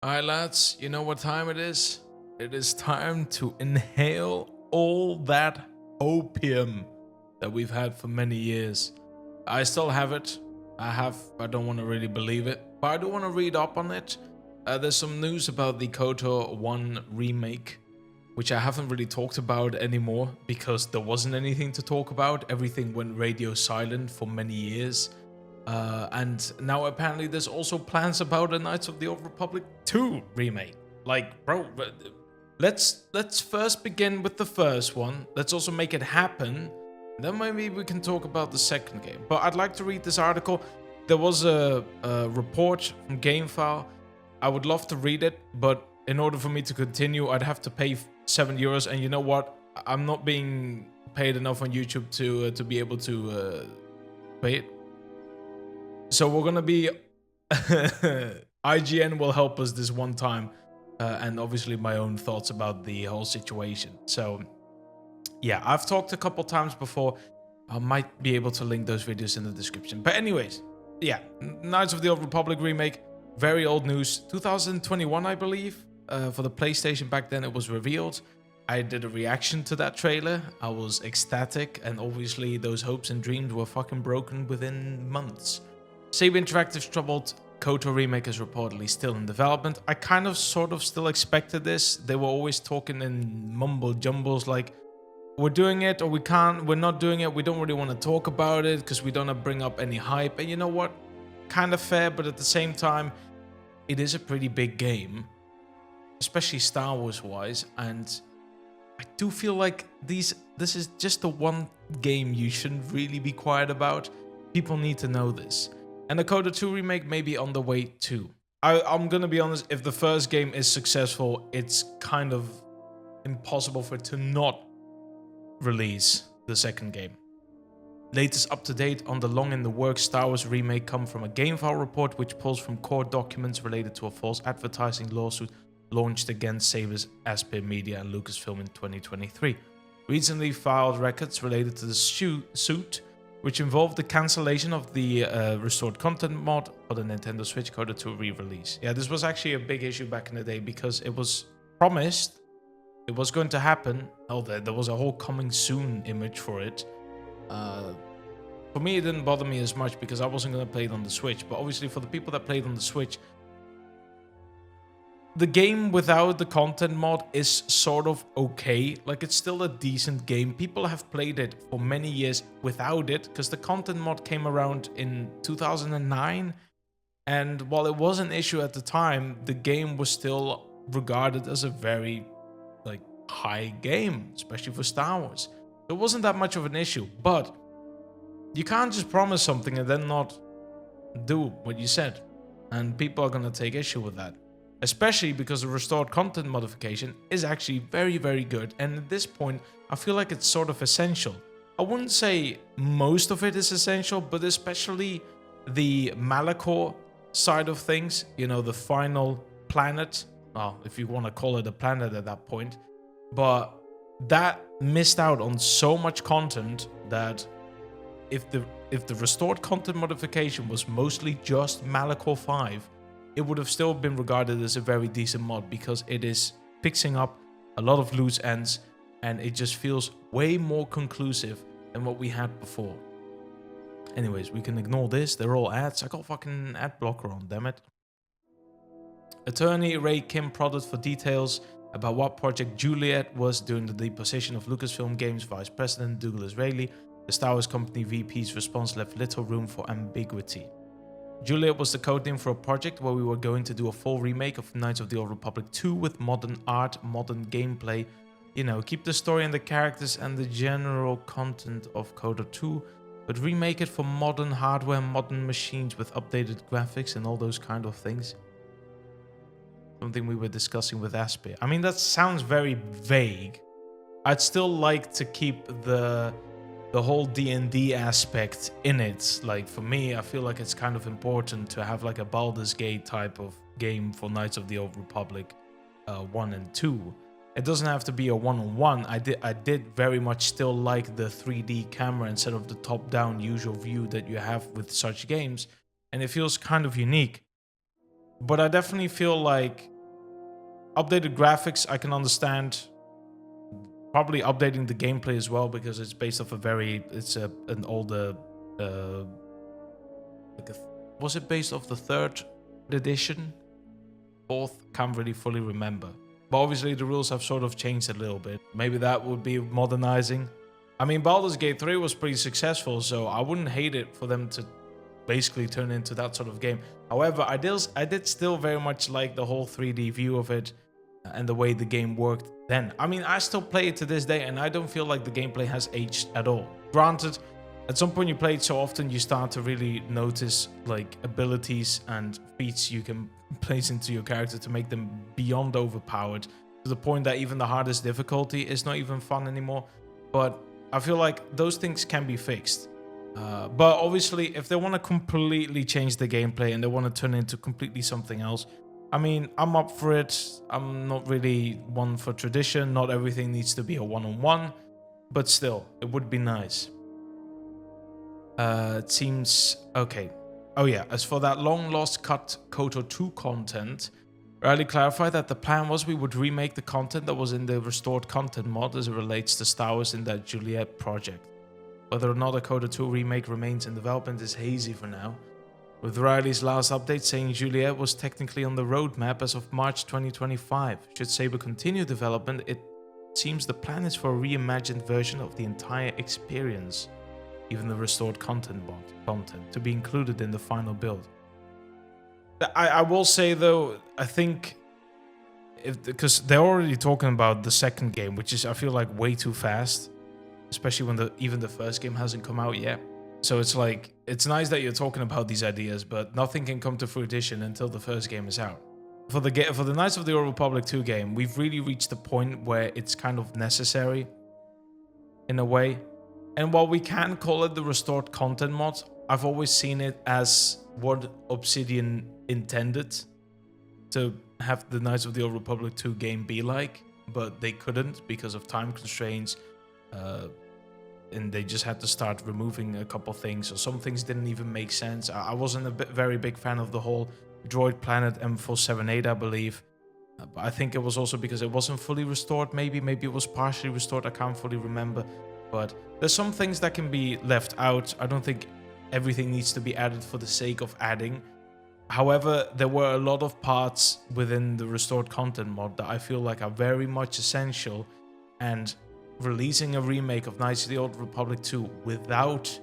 Alright lads, you know what time it is? It is time to inhale all that opium that we've had for many years. I still have it. I don't want to really believe it, but I do want to read up on it. There's some news about the KOTOR 1 remake, which I haven't really talked about anymore because there wasn't anything to talk about. Everything went radio silent for many years. And now apparently there's also plans about a Knights of the Old Republic 2 remake. Like, bro, let's first begin with the first one. Let's also make it happen. Then maybe we can talk about the second game. But I'd like to read this article. There was a report from GameFile. I would love to read it, but in order for me to continue, I'd have to pay €7. And you know what? I'm not being paid enough on YouTube to be able to pay it. So we're gonna be IGN will help us this one time, and obviously my own thoughts about the whole situation. So yeah, I've talked a couple times before. I might be able to link those videos in the description. But anyways, yeah, Knights of the Old Republic remake, very old news, 2021 I believe. For the PlayStation back then it was revealed. I did a reaction to that trailer. I was ecstatic, and obviously those hopes and dreams were fucking broken within months. Saber Interactive's troubled KOTOR remake is reportedly still in development. I kind of sort of still expected this. They were always talking in mumble jumbles like, we're doing it or we can't, we're not doing it, we don't really want to talk about it because we don't want to bring up any hype. And you know what? Kind of fair, but at the same time, it is a pretty big game, especially Star Wars wise, and I do feel like this is just the one game you shouldn't really be quiet about. People need to know this. And the KOTOR 2 remake may be on the way too. I'm gonna be honest, if the first game is successful, it's kind of impossible for it to not release the second game. Latest up to date on the long in the works Star Wars remake come from a GameFile report which pulls from court documents related to a false advertising lawsuit launched against Saber's Aspyr Media and Lucasfilm in 2023. Recently filed records related to the suit, which involved the cancellation of the restored content mod for the Nintendo Switch KOTOR 2 re-release. Yeah, this was actually a big issue back in the day because it was promised, it was going to happen. Oh, there was a whole coming soon image for it. For me, it didn't bother me as much because I wasn't going to play it on the Switch. But obviously for the people that played on the Switch, the game without the content mod is sort of okay. Like, it's still a decent game. People have played it for many years without it because the content mod came around in 2009. And while it was an issue at the time, the game was still regarded as a very high game, especially for Star Wars. It wasn't that much of an issue, but you can't just promise something and then not do what you said. And people are going to take issue with that. Especially because the restored content modification is actually very, very good. And at this point, I feel like it's sort of essential. I wouldn't say most of it is essential, but especially the Malachor side of things, you know, the final planet. Well, if you want to call it a planet at that point. But that missed out on so much content that if the restored content modification was mostly just Malachor 5, it would have still been regarded as a very decent mod because it is fixing up a lot of loose ends and it just feels way more conclusive than what we had before. Anyways, we can ignore this. They're all ads. I got fucking ad blocker on, damn it. Attorney Ray Kim prodded for details about what Project Juliet was during the deposition of Lucasfilm Games Vice President Douglas Rayleigh. The Star Wars Company VP's response left little room for ambiguity. Juliet was the codename for a project where we were going to do a full remake of Knights of the Old Republic 2 with modern art, modern gameplay, you know, keep the story and the characters and the general content of KOTOR 2, but remake it for modern hardware, modern machines with updated graphics and all those kind of things. Something we were discussing with Aspyr. I mean, that sounds very vague. I'd still like to keep the whole D&D aspect in it. Like, for me, I feel like it's kind of important to have like a Baldur's Gate type of game for Knights of the Old Republic 1 and 2. It doesn't have to be a one-on-one. I did very much still like the 3D camera instead of the top-down usual view that you have with such games. And it feels kind of unique. But I definitely feel like Updated graphics, I can understand. Probably updating the gameplay as well, because it's based off an older, was it based off the 3rd edition? 4th, can't really fully remember. But obviously the rules have sort of changed a little bit. Maybe that would be modernizing. I mean, Baldur's Gate 3 was pretty successful, so I wouldn't hate it for them to basically turn into that sort of game. However, I did still very much like the whole 3D view of it and the way the game worked then. I mean, I still play it to this day, and I don't feel like the gameplay has aged at all. Granted, at some point you play it so often, you start to really notice like abilities and feats you can place into your character to make them beyond overpowered, to the point that even the hardest difficulty is not even fun anymore. But I feel like those things can be fixed. But obviously, if they want to completely change the gameplay and they want to turn it into completely something else, I mean, I'm up for it. I'm not really one for tradition. Not everything needs to be a one-on-one, but still, it would be nice. It seems okay. Oh yeah, as for that long-lost cut KOTOR 2 content, Riley clarified that the plan was we would remake the content that was in the restored content mod as it relates to Star Wars in that Juliet project. Whether or not a KOTOR 2 remake remains in development is hazy for now, with Riley's last update saying Juliet was technically on the roadmap as of March 2025. Should Saber continue development, it seems the plan is for a reimagined version of the entire experience, even the restored content, to be included in the final build. I will say though, I think, because they're already talking about the second game, which is, I feel like, way too fast, especially when even the first game hasn't come out yet. So it's like, it's nice that you're talking about these ideas, but nothing can come to fruition until the first game is out. For the Knights of the Old Republic 2 game, we've really reached the point where it's kind of necessary, in a way. And while we can call it the restored content mod, I've always seen it as what Obsidian intended to have the Knights of the Old Republic 2 game be like, but they couldn't because of time constraints, and they just had to start removing a couple things, or some things didn't even make sense. I wasn't a very big fan of the whole Droid Planet M478, I believe. But I think it was also because it wasn't fully restored, maybe it was partially restored, I can't fully remember. But there's some things that can be left out. I don't think everything needs to be added for the sake of adding. However, there were a lot of parts within the restored content mod that I feel like are very much essential, and releasing a remake of Knights of the Old Republic 2 without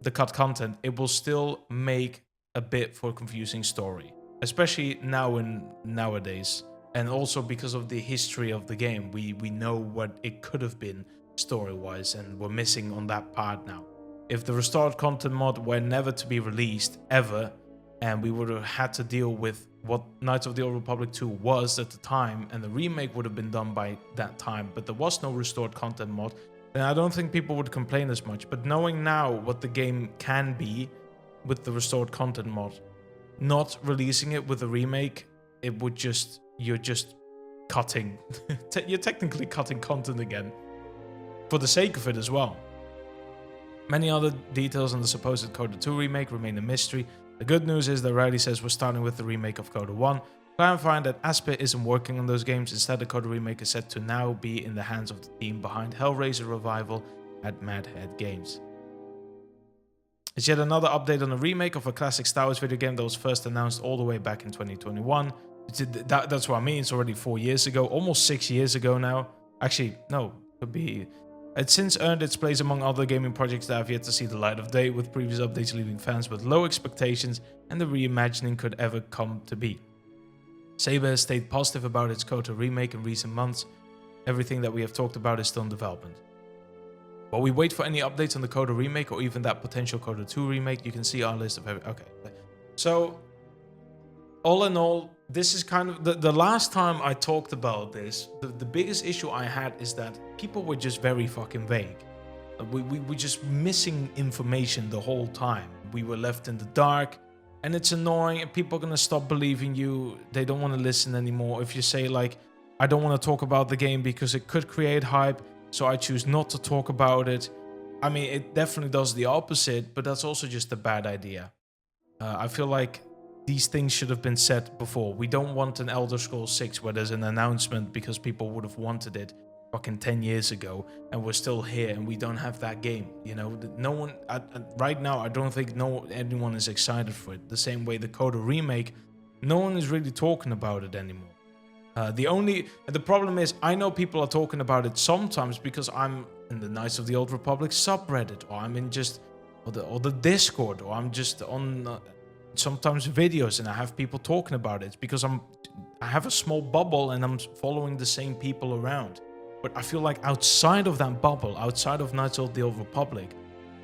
the cut content, it will still make a bit for a confusing story, especially nowadays. And also because of the history of the game, we know what it could have been story-wise, and we're missing on that part now. If the restored content mod were never to be released ever, and we would have had to deal with what Knights of the Old Republic 2 was at the time, and the remake would have been done by that time, but there was no restored content mod, then I don't think people would complain as much. But knowing now what the game can be with the restored content mod, not releasing it with a remake, it would just, you're just cutting, you're technically cutting content again, for the sake of it as well. Many other details on the supposed KOTOR 2 remake remain a mystery. The good news is that Riley says we're starting with the remake of KOTOR 1, clarifying that Asper isn't working on those games. Instead, the KOTOR remake is said to now be in the hands of the team behind Hellraiser Revival at Madhead Games. It's yet another update on a remake of a classic Star Wars video game that was first announced all the way back in 2021. That's what I mean, it's already 4 years ago, almost 6 years ago now. Actually, no, could be... It's since earned its place among other gaming projects that have yet to see the light of day, with previous updates leaving fans with low expectations and the reimagining could ever come to be. Saber has stayed positive about its KOTOR remake in recent months. Everything that we have talked about is still in development. While we wait for any updates on the KOTOR remake or even that potential KOTOR 2 remake, you can see our list of okay. So, all in all, this is kind of the last time I talked about this, the biggest issue I had is that people were just very fucking vague. We were just missing information the whole time. We were left in the dark, and it's annoying, and people are gonna stop believing you. They don't want to listen anymore. If you say like, I don't want to talk about the game because it could create hype, so I choose not to talk about it. I mean, it definitely does the opposite, but that's also just a bad idea. I feel like these things should have been said before. We don't want an Elder Scrolls 6 where there's an announcement because people would have wanted it fucking 10 years ago, and we're still here and we don't have that game. You know, no one right now, I don't think anyone is excited for it. The same way the KOTOR remake, no one is really talking about it anymore. The problem is, I know people are talking about it sometimes because I'm in the Knights of the Old Republic subreddit, or I'm in just or the Discord, or I'm just on sometimes videos and I have people talking about it. It's because I have a small bubble and I'm following the same people around. But I feel like outside of that bubble, outside of Knights of the Old Republic,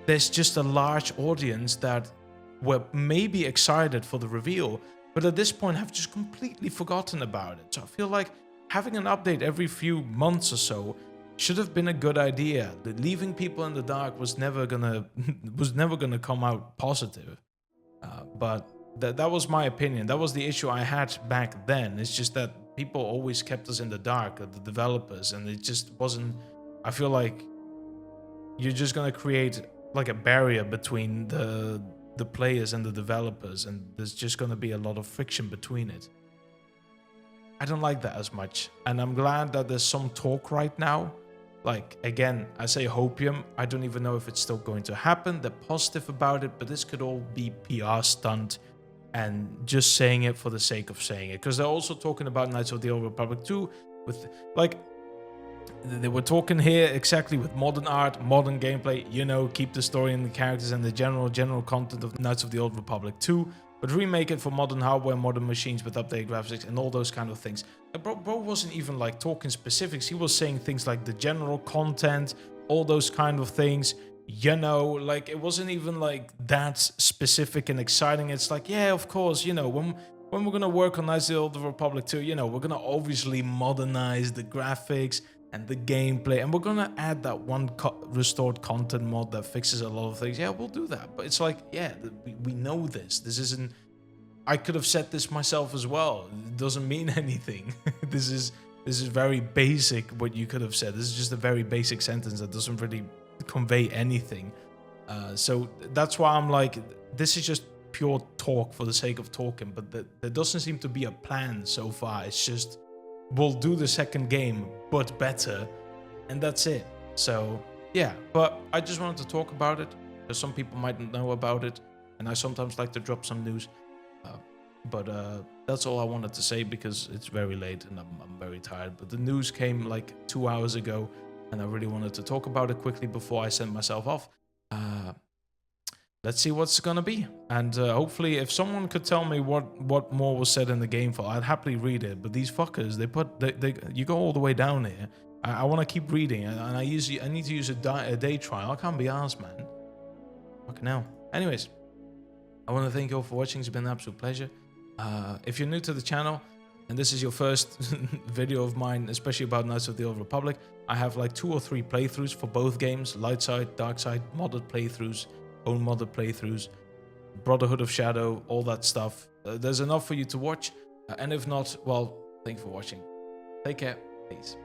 there's just a large audience that were maybe excited for the reveal, but at this point have just completely forgotten about it. So I feel like having an update every few months or so should have been a good idea. Leaving people in the dark was never gonna come out positive. But that was my opinion. That was the issue I had back then. It's just that people always kept us in the dark, the developers, and it just wasn't. I feel like you're just gonna create like a barrier between the players and the developers, and there's just gonna be a lot of friction between it. I don't like that as much, and I'm glad that there's some talk right now. Like, again, I say hopium. I don't even know if it's still going to happen. They're positive about it, but this could all be PR stunt and just saying it for the sake of saying it. Because they're also talking about Knights of the Old Republic 2 with, like, they were talking here exactly with modern art, modern gameplay, you know, keep the story and the characters and the general content of Knights of the Old Republic 2, but remake it for modern hardware, modern machines with updated graphics and all those kind of things. Bro wasn't even like talking specifics. He was saying things like the general content, all those kind of things. You know, like it wasn't even like that specific and exciting. It's like, yeah, of course, you know, when we're gonna work on Knights of the Old Republic 2, you know, we're gonna obviously modernize the graphics and the gameplay, and we're gonna add that one restored content mod that fixes a lot of things. Yeah, we'll do that. But it's like, yeah, we know this. This isn't. I could have said this myself as well. It doesn't mean anything. This is very basic what you could have said. This is just a very basic sentence that doesn't really convey anything. So that's why I'm like, this is just pure talk for the sake of talking. But there doesn't seem to be a plan so far. It's just, we'll do the second game, but better. And that's it. So yeah, but I just wanted to talk about it because some people might not know about it. And I sometimes like to drop some news. But that's all I wanted to say because it's very late and I'm very tired. But the news came like 2 hours ago and I really wanted to talk about it quickly before I sent myself off. Let's see what's gonna be. And hopefully if someone could tell me what more was said in the game file, I'd happily read it. But these fuckers, you go all the way down here. I want to keep reading and I need to use a day trial. I can't be arsed, man. Fucking hell. Anyways, I want to thank you all for watching. It's been an absolute pleasure. If you're new to the channel and this is your first video of mine, especially about Knights of the Old Republic, I have like 2 or 3 playthroughs for both games, light side, dark side, modded playthroughs, own modded playthroughs, Brotherhood of Shadow, all that stuff. There's enough for you to watch, and if not, well, thank you for watching. Take care, peace.